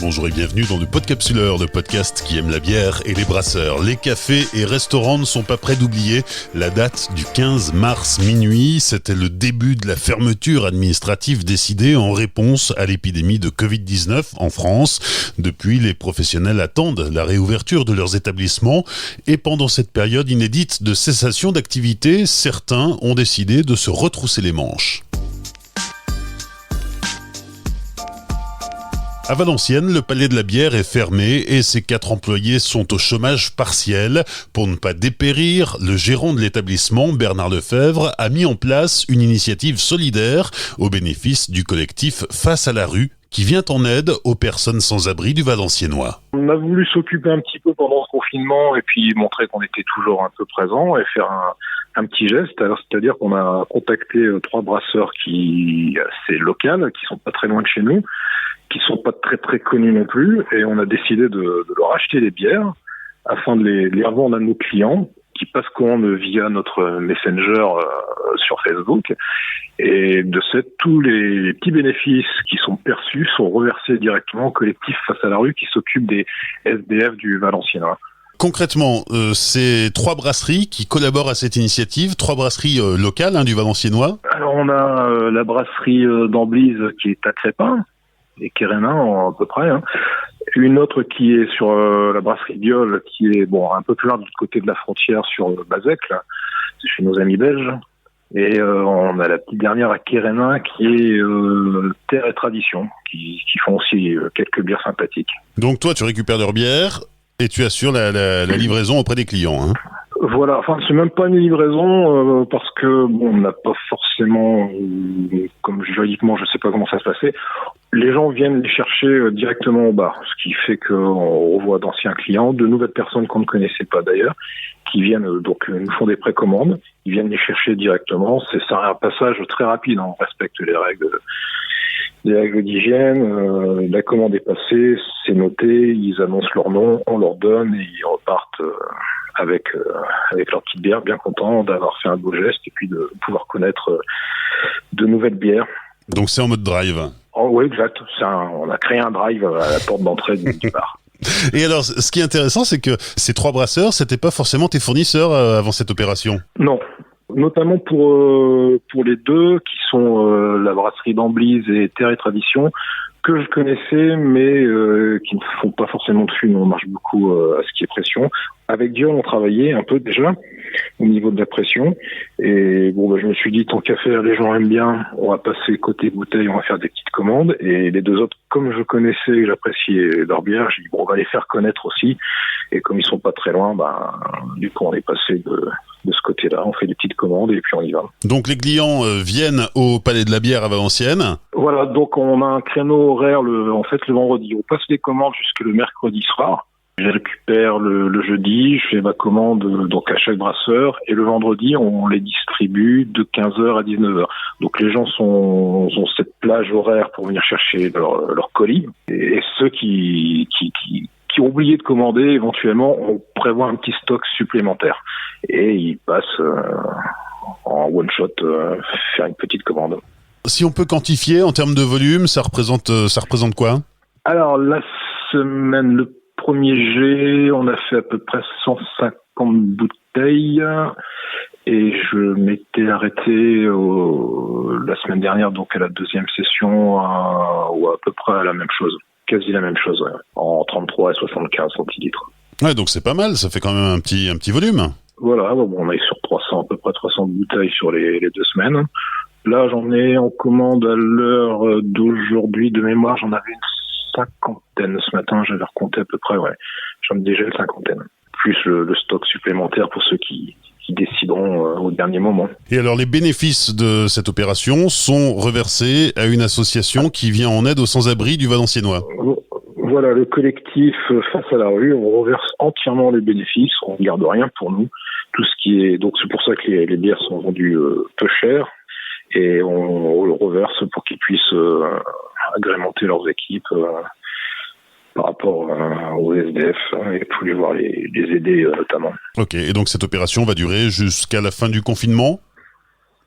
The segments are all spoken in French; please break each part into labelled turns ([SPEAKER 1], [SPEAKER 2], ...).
[SPEAKER 1] Bonjour et bienvenue dans le Podcapsuleur, le podcast qui aime la bière et les brasseurs. Les cafés et restaurants ne sont pas prêts d'oublier la date du 15 mars minuit. C'était le début de la fermeture administrative décidée en réponse à l'épidémie de Covid-19 en France. Depuis, les professionnels attendent la réouverture de leurs établissements et pendant cette période inédite de cessation d'activité, certains ont décidé de se retrousser les manches. À Valenciennes, le Palais de la Bière est fermé et ses 4 employés sont au chômage partiel. Pour ne pas dépérir, le gérant de l'établissement, Bernard Lefebvre, a mis en place une initiative solidaire au bénéfice du collectif Face à la rue, qui vient en aide aux personnes sans abri du Valenciennois.
[SPEAKER 2] On a voulu s'occuper un petit peu pendant ce confinement et puis montrer qu'on était toujours un peu présent et faire un petit geste. Alors, c'est-à-dire qu'on a contacté 3 brasseurs c'est local, qui sont pas très loin de chez nous, qui sont pas très très connus non plus, et on a décidé de leur acheter des bières afin de les revendre à nos clients qui passent commande via notre Messenger sur Facebook. Et de ce fait, tous les petits bénéfices qui sont perçus sont reversés directement au collectif Face à la rue qui s'occupe des SDF du Valenciennois.
[SPEAKER 1] Concrètement, c'est 3 brasseries qui collaborent à cette initiative, 3 brasseries locales du Valenciennois.
[SPEAKER 2] Alors on a la brasserie d'Amblise qui est à Crépin et Kérénin à peu près. Une autre qui est sur la brasserie Biol, qui est un peu plus loin de l'autre côté de la frontière sur Bazec, là. C'est chez nos amis belges. Et on a la petite dernière à Kérénin qui est Terre et Tradition, qui font aussi quelques bières sympathiques.
[SPEAKER 1] Donc toi, tu récupères leurs bières et tu assures la livraison auprès des clients.
[SPEAKER 2] Voilà, enfin c'est même pas une livraison parce que on n'a pas forcément, comme juridiquement je sais pas comment ça se passait, les gens viennent les chercher directement au bar, ce qui fait qu'on revoit d'anciens clients, de nouvelles personnes qu'on ne connaissait pas d'ailleurs, qui viennent donc nous font des précommandes, ils viennent les chercher directement, c'est un passage très rapide, on respecte les règles d'hygiène, la commande est passée, c'est noté, ils annoncent leur nom, on leur donne et ils repartent avec leur petite bière, bien contents d'avoir fait un beau geste et puis de pouvoir connaître de nouvelles bières.
[SPEAKER 1] Donc c'est en mode drive.
[SPEAKER 2] Oh, oui, exact. On a créé un drive à la porte d'entrée du bar.
[SPEAKER 1] Et alors, ce qui est intéressant, c'est que ces 3 brasseurs, c'était pas forcément tes fournisseurs avant cette opération.
[SPEAKER 2] Non. Notamment pour les 2 qui sont la brasserie d'Amblise et Terre et Tradition, que je connaissais mais qui ne font pas forcément de fût. On marche beaucoup à ce qui est pression. Avec Dion, on travaillait un peu déjà au niveau de la pression. Et je me suis dit, tant qu'à faire, les gens aiment bien, on va passer côté bouteille, on va faire des petites commandes. Et les 2 autres, comme je connaissais et j'appréciais leur bière, j'ai dit, on va les faire connaître aussi. Et comme ils sont pas très loin, du coup, on est passé de ce côté-là. On fait des petites commandes et puis on y va.
[SPEAKER 1] Donc les clients viennent au Palais de la Bière à Valenciennes. Voilà,
[SPEAKER 2] donc on a un créneau horaire le vendredi. On passe les commandes jusque le mercredi soir. Je récupère le jeudi, je fais ma commande donc à chaque brasseur et le vendredi on les distribue de 15h à 19h. Donc les gens ont cette plage horaire pour venir chercher leur colis et ceux qui ont oublié de commander, éventuellement on prévoit un petit stock supplémentaire et ils passent en one shot faire une petite commande.
[SPEAKER 1] Si on peut quantifier en termes de volume, ça représente quoi? Alors
[SPEAKER 2] la semaine, le premier jet, on a fait à peu près 150 bouteilles et je m'étais arrêté la semaine dernière, donc à la 2e session, ou à peu près à la même chose, quasi la même chose, ouais, en 33 et 75 centilitres.
[SPEAKER 1] Ouais, donc c'est pas mal, ça fait quand même un petit volume.
[SPEAKER 2] Voilà, on est sur 300, à peu près 300 bouteilles sur les 2 semaines. Là, j'en ai en commande à l'heure d'aujourd'hui, de mémoire, j'en avais une 50aine ce matin, j'avais recompté à peu près, ouais. J'en ai déjà une 50aine. Plus le stock supplémentaire pour ceux qui décideront au dernier moment. Et alors, les bénéfices de cette opération sont reversés à une association qui vient en aide aux sans-abri du Valenciennois. Voilà, le collectif Face à la rue, on reverse entièrement les bénéfices, on ne garde rien pour nous. Tout ce qui est, donc c'est pour ça que les bières sont vendues peu chères et on le reverse pour qu'ils puissent agrémenter leurs équipes par rapport aux SDF et pouvoir les aider notamment. Ok, et donc cette opération va durer jusqu'à la fin du confinement ?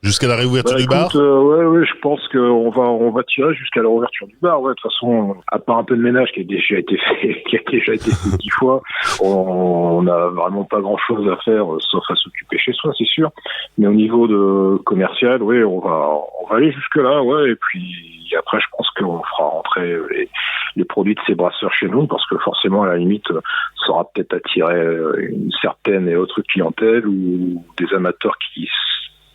[SPEAKER 1] Jusqu'à la réouverture du bar?
[SPEAKER 2] Ouais, je pense qu'on va tirer jusqu'à la réouverture du bar. Ouais, de toute façon, à part un peu de ménage qui a déjà été fait, 10 fois, on n'a vraiment pas grand-chose à faire, sauf à s'occuper chez soi, c'est sûr. Mais au niveau de commercial, oui, on va aller jusque là, ouais. Et puis après, je pense qu'on fera rentrer les produits de ces brasseurs chez nous, parce que forcément, à la limite, ça aura peut-être attiré une certaine et autre clientèle ou des amateurs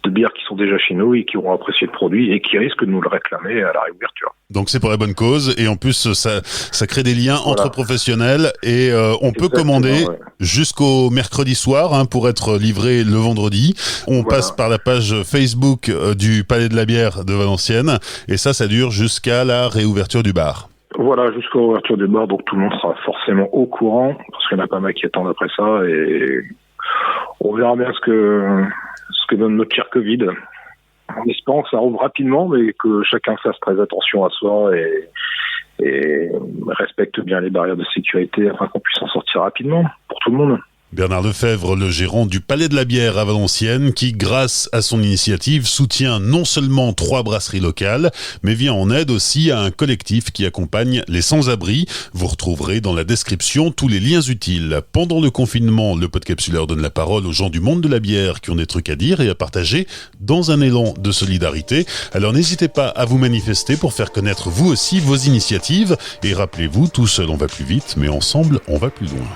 [SPEAKER 2] de bières qui sont déjà chez nous et qui auront apprécié le produit et qui risquent de nous le réclamer à la réouverture.
[SPEAKER 1] Donc c'est pour la bonne cause et en plus ça crée des liens entre professionnels et on peut commander jusqu'au mercredi soir pour être livré le vendredi. On passe par la page Facebook du Palais de la Bière de Valenciennes et ça dure jusqu'à la réouverture du bar.
[SPEAKER 2] Voilà, jusqu'à l'ouverture du bar, donc tout le monde sera forcément au courant parce qu'il y en a pas mal qui attendent après ça et on verra bien ce que donne notre cher Covid, en espérant que ça rouvre rapidement, mais que chacun fasse très attention à soi et respecte bien les barrières de sécurité afin qu'on puisse en sortir rapidement pour tout le monde.
[SPEAKER 1] Bernard Lefebvre, le gérant du Palais de la Bière à Valenciennes, qui, grâce à son initiative, soutient non seulement 3 brasseries locales, mais vient en aide aussi à un collectif qui accompagne les sans-abri. Vous retrouverez dans la description tous les liens utiles. Pendant le confinement, le Podcapsuleur donne la parole aux gens du monde de la bière qui ont des trucs à dire et à partager dans un élan de solidarité. Alors n'hésitez pas à vous manifester pour faire connaître vous aussi vos initiatives. Et rappelez-vous, tout seul on va plus vite, mais ensemble on va plus loin.